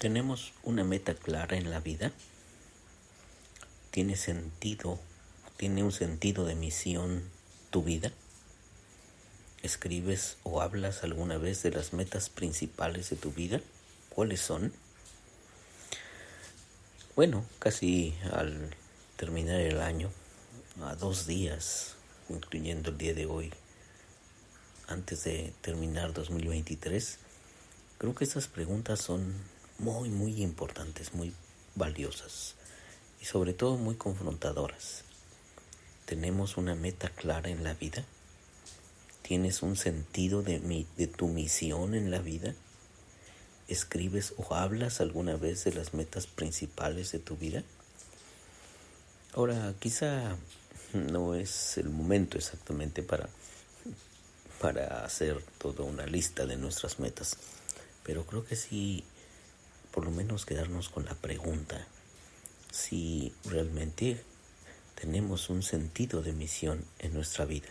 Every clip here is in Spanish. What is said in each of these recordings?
¿Tenemos una meta clara en la vida? ¿Tiene un sentido de misión tu vida? ¿Escribes o hablas alguna vez de las metas principales de tu vida? ¿Cuáles son? Bueno, casi al terminar el año, a 2 días, incluyendo el día de hoy, antes de terminar 2023, creo que estas preguntas son muy importantes, muy valiosas y sobre todo muy confrontadoras. ¿Tenemos una meta clara en la vida? ¿Tienes un sentido de tu misión en la vida? ¿Escribes o hablas alguna vez de las metas principales de tu vida? Ahora, quizá no es el momento exactamente para hacer toda una lista de nuestras metas, pero creo que sí, por lo menos quedarnos con la pregunta, si realmente tenemos un sentido de misión en nuestra vida.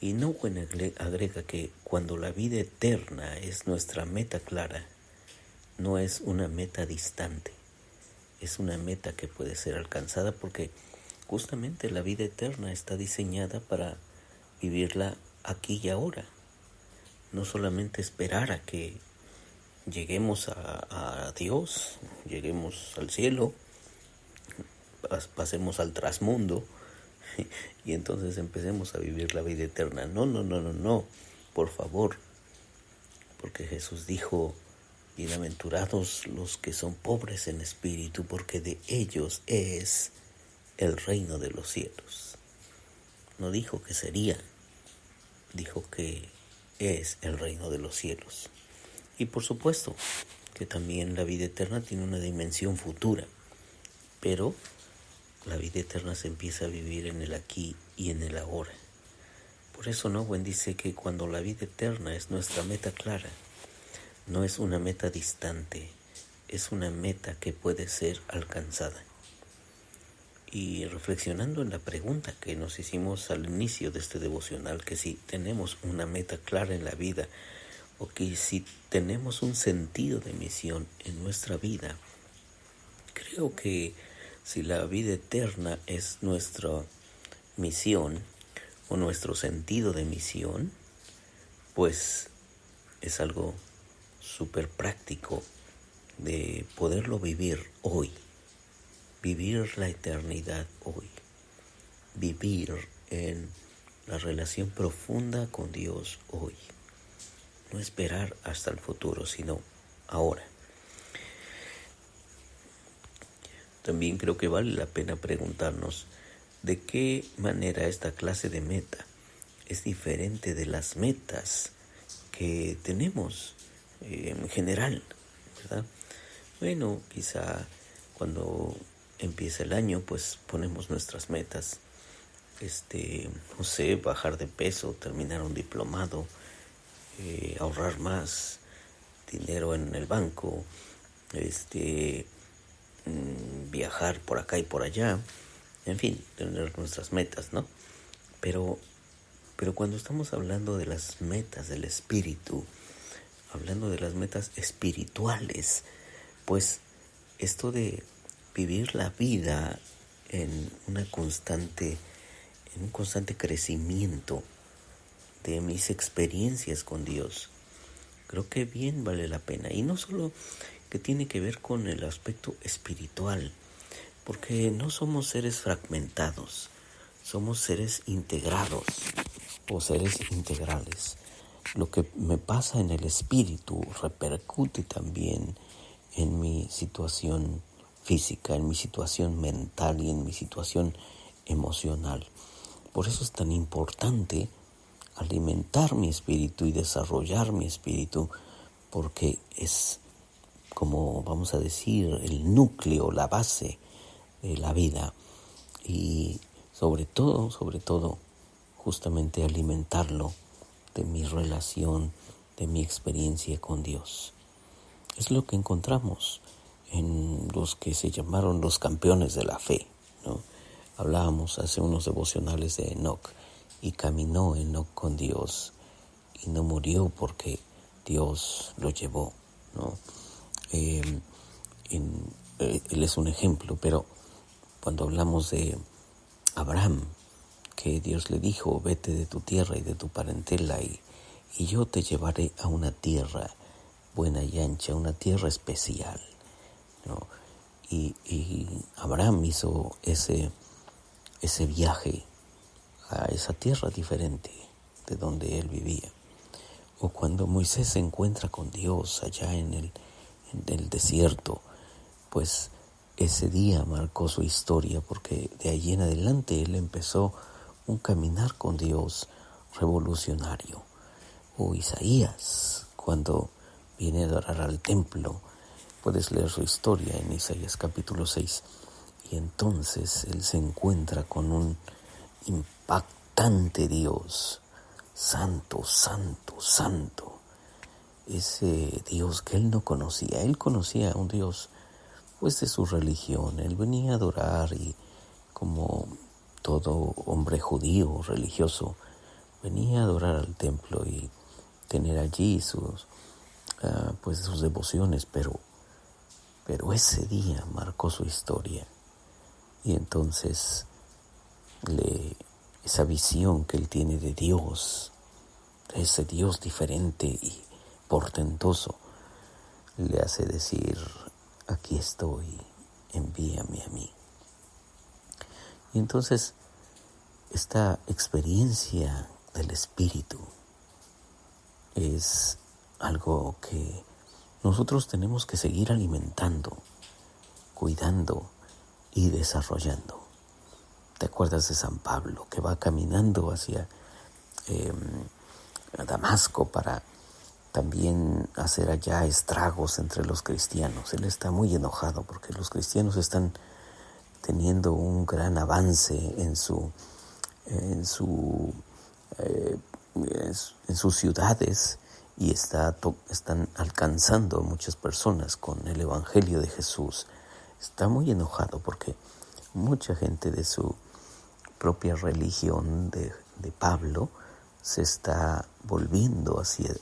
Y Nouwen agrega que cuando la vida eterna es nuestra meta clara, no es una meta distante, es una meta que puede ser alcanzada porque justamente la vida eterna está diseñada para vivirla aquí y ahora. No solamente esperar a que lleguemos a Dios, lleguemos al cielo, pasemos al trasmundo y entonces empecemos a vivir la vida eterna. No, por favor, porque Jesús dijo: bienaventurados los que son pobres en espíritu, porque de ellos es el reino de los cielos. No dijo que sería, dijo que es el reino de los cielos. Y por supuesto que también la vida eterna tiene una dimensión futura, pero la vida eterna se empieza a vivir en el aquí y en el ahora. Por eso Nouwen dice que cuando la vida eterna es nuestra meta clara, no es una meta distante, es una meta que puede ser alcanzada. Y reflexionando en la pregunta que nos hicimos al inicio de este devocional, que si tenemos una meta clara en la vida, o que si tenemos un sentido de misión en nuestra vida, creo que si la vida eterna es nuestra misión o nuestro sentido de misión, pues es algo súper práctico de poderlo vivir hoy, vivir la eternidad hoy, vivir en la relación profunda con Dios hoy. No esperar hasta el futuro, sino ahora. También creo que vale la pena preguntarnos de qué manera esta clase de meta es diferente de las metas que tenemos en general, ¿verdad? Bueno, quizá cuando empieza el año, pues ponemos nuestras metas, no sé, bajar de peso, terminar un diplomado, ahorrar más dinero en el banco, viajar por acá y por allá, en fin, tener nuestras metas, ¿no? Pero cuando estamos hablando de las metas del espíritu, hablando de las metas espirituales, pues esto de vivir la vida en un constante crecimiento de mis experiencias con Dios, creo que bien vale la pena. Y no solo que tiene que ver con el aspecto espiritual, porque no somos seres fragmentados, somos seres integrados o seres integrales. Lo que me pasa en el espíritu repercute también en mi situación física, en mi situación mental y en mi situación emocional. Por eso es tan importante alimentar mi espíritu y desarrollar mi espíritu, porque es, como vamos a decir, el núcleo, la base de la vida. Y sobre todo, justamente alimentarlo de mi relación, de mi experiencia con Dios. Es lo que encontramos en los que se llamaron los campeones de la fe, ¿no? Hablábamos hace unos devocionales de Enoc, y caminó Enoc con Dios y no murió porque Dios lo llevó, ¿no? él es un ejemplo, pero cuando hablamos de Abraham, que Dios le dijo, vete de tu tierra y de tu parentela y yo te llevaré a una tierra buena y ancha, una tierra especial, ¿no? Y Abraham hizo ese viaje a esa tierra diferente de donde él vivía. O cuando Moisés se encuentra con Dios allá en el desierto, pues ese día marcó su historia, porque de allí en adelante él empezó un caminar con Dios revolucionario. O Isaías, cuando viene a adorar al templo, puedes leer su historia en Isaías capítulo 6, y entonces él se encuentra con un impactante Dios, santo, santo, santo, ese Dios que él no conocía. Él conocía a un Dios pues de su religión, él venía a adorar y como todo hombre judío religioso, venía a adorar al templo y tener allí sus devociones, pero ese día marcó su historia. Y entonces esa visión que él tiene de Dios, de ese Dios diferente y portentoso, le hace decir, aquí estoy, envíame a mí. Y entonces esta experiencia del Espíritu es algo que nosotros tenemos que seguir alimentando, cuidando y desarrollando. ¿Te acuerdas de San Pablo, que va caminando hacia Damasco para también hacer allá estragos entre los cristianos? Él está muy enojado porque los cristianos están teniendo un gran avance en sus ciudades y están alcanzando a muchas personas con el Evangelio de Jesús. Está muy enojado porque mucha gente de su propia religión de Pablo se está volviendo hacia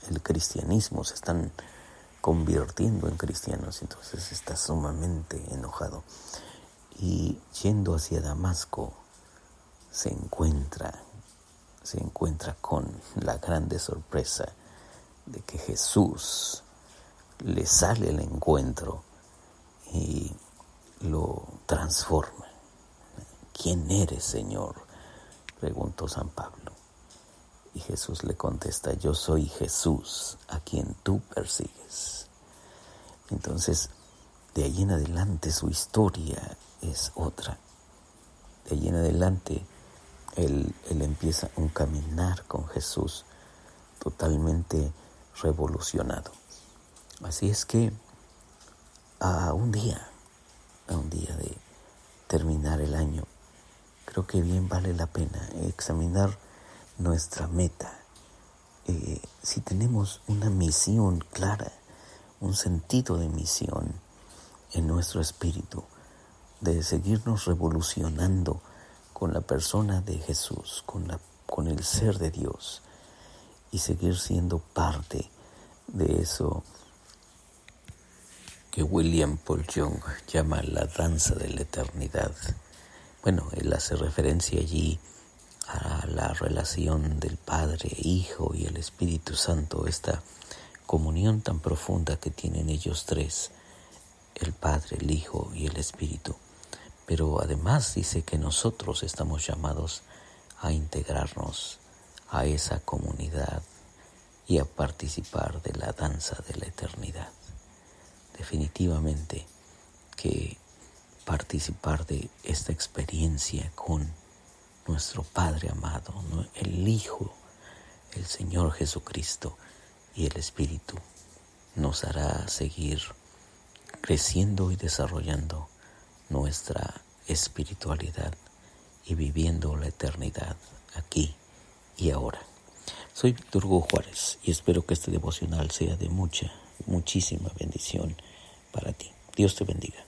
el cristianismo, se están convirtiendo en cristianos, entonces está sumamente enojado. Y yendo hacia Damasco se encuentra con la grande sorpresa de que Jesús le sale al encuentro y lo transforma. ¿Quién eres, Señor?, preguntó San Pablo. Y Jesús le contesta, yo soy Jesús, a quien tú persigues. Entonces, de ahí en adelante su historia es otra. De ahí en adelante él empieza un caminar con Jesús totalmente revolucionado. Así es que a un día de terminar el año, creo que bien vale la pena examinar nuestra meta. Si tenemos una misión clara, un sentido de misión en nuestro espíritu, de seguirnos revolucionando con la persona de Jesús, con el ser de Dios, y seguir siendo parte de eso que William Paul Young llama la danza de la eternidad. Bueno, él hace referencia allí a la relación del Padre, Hijo y el Espíritu Santo, esta comunión tan profunda que tienen ellos tres, el Padre, el Hijo y el Espíritu. Pero además dice que nosotros estamos llamados a integrarnos a esa comunidad y a participar de la danza de la eternidad. Definitivamente que participar de esta experiencia con nuestro Padre amado, el Hijo, el Señor Jesucristo y el Espíritu, nos hará seguir creciendo y desarrollando nuestra espiritualidad y viviendo la eternidad aquí y ahora. Soy Víctor Hugo Juárez y espero que este devocional sea de muchísima bendición para ti. Dios te bendiga.